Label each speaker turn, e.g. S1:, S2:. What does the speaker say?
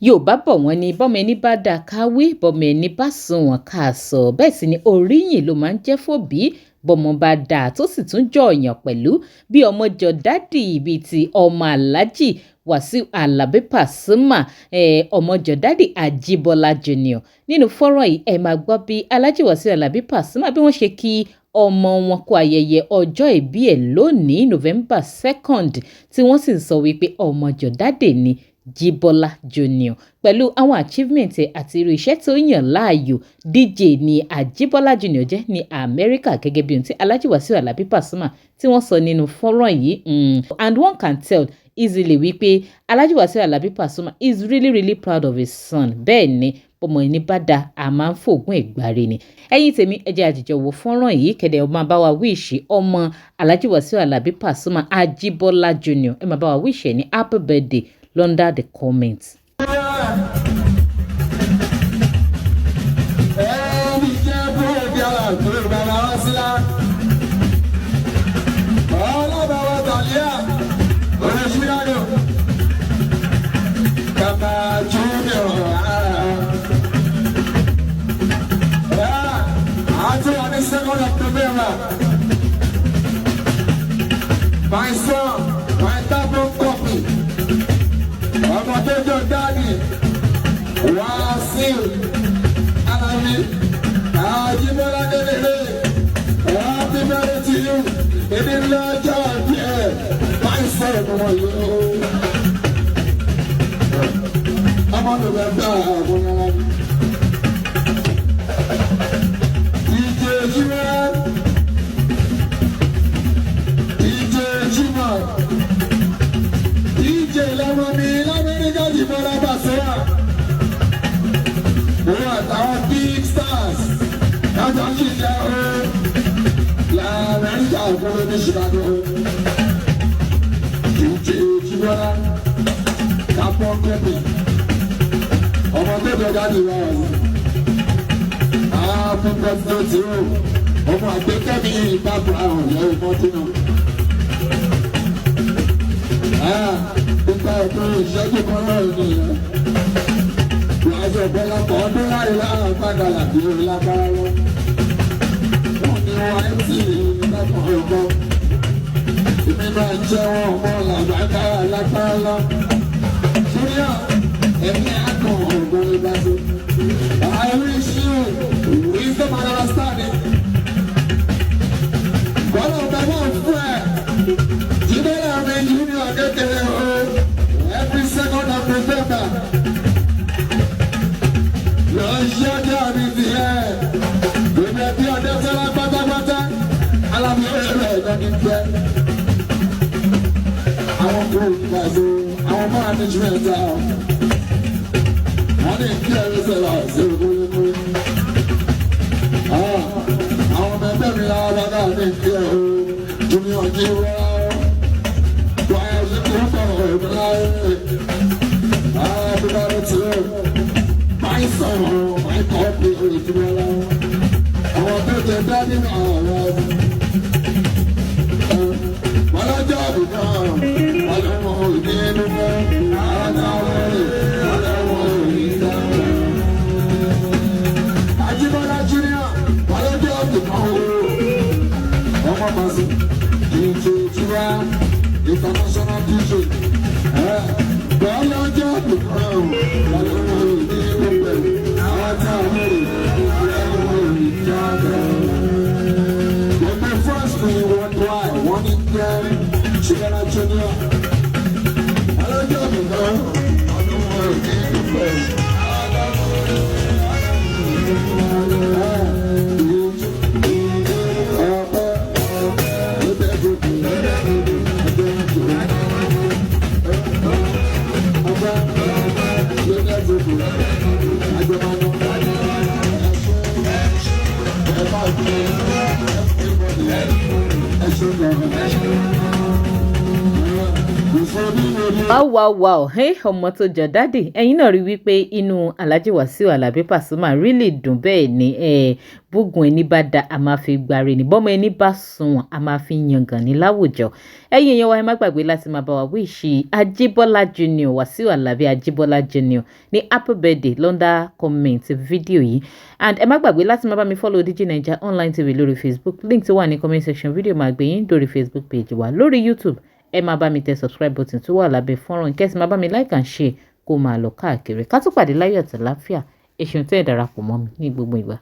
S1: Yorùbá bọ̀ wọ́n ní bọ́mọ ẹni bá dáa ká wí bọ́mọ ẹni bá sunwọ̀n ká sọ bẹ́ẹ̀ sì ni oríyìn ló máa ń jẹ́ fòbí bọ́mọ bá dáa tó sì tún jọ̀ọ̀yàn pẹ̀lú bí ọmọ jọ dádì bíi ti ọmọ aláàjì Wasiu Alabi Pasuma ọmọ jọ dádì Ajíbọ́lá Junior nínú fọ́nrán yìí ẹ máa gbọ́ bí aláàjì Wasiu Alabi Pasuma bí wọ́n ṣe kí ọmọ wọn kú ayẹyẹ ọjọ́ ìbí ẹ̀ lónìí November 2nd tí wọ́n sì sọ wípé ọmọ jọ dádì ni Jíbọ́lá Junior pẹ̀lú àwọn achievement àti irú iṣẹ́ tó yàn láàyò DJ ni Ajíbọ́lá Junior jẹ́ ní Amẹ́ríkà gẹ́gẹ́ bí ohun tí Alhaji Wasiu Alabi Pasuma tí wọ́n sọ nínú fọ́nrán yìí and one can tell easily wípé Alhaji Wasiu Alabi Pasuma is really proud of his son bẹ́ẹ̀ ni ọmọ ẹni bá da a máa ń fògùn ẹ̀gbáre ni ẹ̀yin tèmi ẹ jẹ́ àjèjọ wo fọ́nrán yìí kẹ̀dẹ̀ ọmọ bá wa wíṣì ọmọ Alhaji Wasiu Alabi Pasuma Ajíbọ́lá Junior ẹ máa bá wa wíṣì ẹ ní happy birthday under the comments.
S2: My son, my double copy. Ọmọdéjọ dáàdì Wasiu Alabi Ajíbọ́lá Délé happy birthday to you èdè ńlá ọjọ́ ọ̀bí ẹ̀ máa ń sọ̀rọ̀ ọmọ yìí ọmọ lọ́wọ́ bá àwọn ọmọ DJ Jimá lọ́wọ́ mi l'Amẹ́ríkà Jíbọ́lá Pasuma òun àtàwọn big stars lájọ́ ṣiṣẹ́ o l'Amẹ́ríkà òkúrò ní Chicago DJ Jíbọ́lá kápọ́ kọ́pì ọmọ tó jọ jáde wá wáyé happy birthday to you ọmọ àgbékẹ́mi ìpapò àwọn ìyàwó mọ́tò náà. Nípa ètò ìṣẹ́jú kan náà nìyẹn. Ìwádìí ọ̀pọ̀lọpọ̀ ọdún láyé láàrín padà làbí orí lágbára lọ. Wọ́n ní wọ́n ń tì í lẹ́kọ̀ọ́ ìbọn. Èmi náà ń jẹ́ wọn ọmọ làbákára lágbára lọ. Súnìyà ẹ̀mí àkàn ọ̀gbọ́n ìbáṣe. I wish you wisdom and understanding. Bọ́lá ọ̀gá wọn fún ẹ̀. Jíbọ́lá mi junior kékeré o. Every second of November, you're shut in the air. We may be on the side, pata. Alabi Pasuma. I want to guys, I want management out. I need carries a lot, so I want to tell me how I got in here. Junior Jiro. My son, my copy, I want to get that in our life. What a job is done. What a more game of what Ajíbọ́lá Junior, what a job is done. Ọmọ Masi, DJ Jira, international DJ. Bọ́lá job is done. Junior, hello, Johnny. I don't want to be the first.
S1: Wow, ọmọ tó jọ dádì ẹ̀yin náà rí wípé inú Alhaji Wasiu Alabi Pasuma really dùn bẹ́ẹ̀ ni bógun ẹni bá da a máa fi gbáre ní bọ́mọ ẹni bá sunwọ̀n a máa fi yangàn ní láwùjọ ẹ̀yin èèyàn wa ẹ má gbàgbé láti máa bá wa wíṣì Ajíbọ́lá Junior Wasiu Alabi Ajíbọ́lá Junior ní happy birthday lọ́ndà comment fídíò yìí and ẹ má gbàgbé láti máa bá mi follow DIGINAIJA online TV lórí Facebook link tó wà ní comment section fídíò máa gbé yín lórí Facebook page wa lórí YouTube ẹ máa bá mi tẹ subscribe button tó wà lábẹ́ fọ́nrán kẹ́sì máa bá mi like and share kó máa lọ káàkiri ká tún pàdé láyọ̀ àti àlàáfíà ẹ ṣeun tẹ́ ẹ darapọ̀ mọ́ mi ní gbogbo ìgbà.